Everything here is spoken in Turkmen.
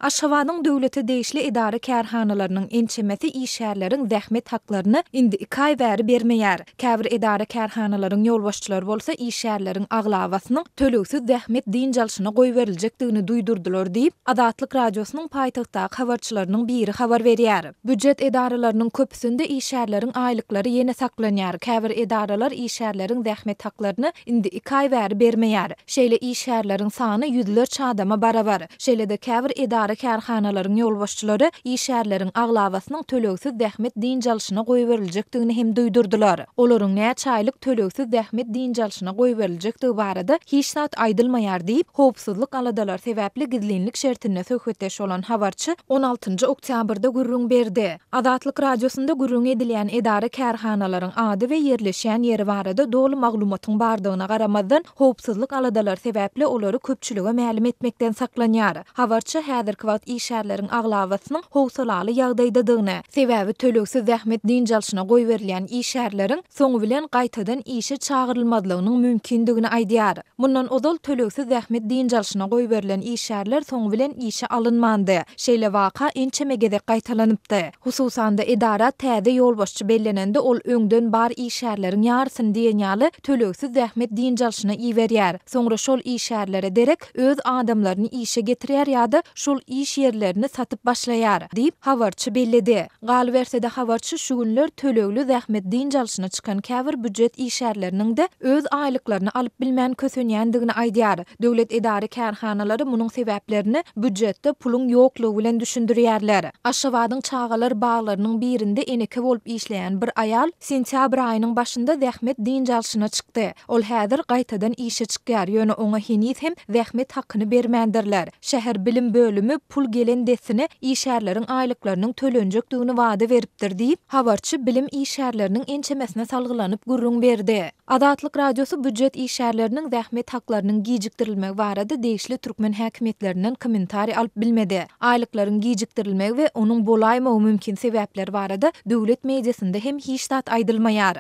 Aşgabatyň döwleti değişli idara kärhanalarynyň ençemesi işärleriň zähmet haklaryny indi 2 ay bäri bermeýär. Käbir idara kärhanalaryň ýolbaşçylary bolsa işärleriň aglawasynyň töleksiz zähmet diýinjalşyna goý berilejekdigini duýdurdylar diýip Azatlyk radiosynyň paýtagtdaky habarçylarynyň biri habar berýär. Büdjet idaralarynyň köpüsinde işärleriň aýlyklary ýene saklanýar. Käbir idaralar işärleriň zähmet haklaryny indi 2 ay bäri bermeýär. Şeýle işärleriň sany ýüzlerçe adama barabar. Şeýle-de käbir idara kärhanalaryň ýolbaşçylary işärleriň aglawasynyň töleksiz zähmet diýinjalşyna goý berilejekdigini hem duýdurdylar. Olaryň näçe aýlyk töleksiz zähmet diýinjalşyna goý berilejekdigi barada hiç zat aýdylmaýar diýip howpsuzlyk aladalar sebäpli gizlinlik şertine söhbetdeş bolan habarçy 16 oktýabrda gürrüň berdi. Azatlyk radiosunda gürrüň edilýän idara kärhanalaryň ady we ýerleşýän ýeri barada dolu maglumatyň bardygyna garamazdan howpsuzlyk aladalar sebäpli olary köpçülige ma'lum etmekden saklanýar. Habarçy häzirki wagt işärleriň aglawasynyň howsalaly ýagdaýdadygyny, sebäbi töleksiz zähmet diýinjalşyna goý berilýän işärleriň soňu bilen gaýtadan işe çagyrylmazlygynyň mümkindigini aýdýar. Mundan ozal töleksiz zähmet diýinjalşyna goý berilen işärler soňu bilen işe alynmandy. Şeýle waka ençeme gezek gaýtalanypdy. Hususan da idara täze ýolbaşçy bellenende ol öňden bar işärleriň ýarysyny diýen ýaly töleksiz zähmet diýinjalşyna iýberýär. Soňra şol işärlere derek öz adamlaryny işe getirýär ýa-da şol iş ýerlerini satyp başlaýar diýip habarçy belledi. Galy bersede habarçy şu günler tölegli zähmet diýinjalşyna çykan käbir büdjet işärleriniň de öz aýlyklaryny alyp bilmän kösenýändigini aýdýar. Döwlet idara kärhanalary munyň sebäplerini büdjetde puluň ýoklugy bilen düşündirýärler. Aşgabatyň çagalar baglarynyň birinde eneke bolup işleýän bir aýal sentýabr aýynyň başynda zähmet diýinjalşyna çykdy. Ol häzir gaýtadan işe çykýar, ýöne oňa heniz hem zähmet hakyny bermändirler. Şäher bilim bölümi pul gelen desini işärleriň aýlyklarynyň tölenjekdigini wada beripdir diýip habarçy bilim işärleriniň ençemesine salgylanyp gürrüň berdi. Azatlyk radiosu büdjet işärleriniň zähmet haklarynyň gijikdirilmegi barada değişli türkmen häkimetlerinden kommentari alyp bilmedi. Aýlyklaryň gijikdirilmegi we onuň bolaýmagy mümkin sebäpleri barada döwlet mediasynda hem hiç zat aýdylmaýar.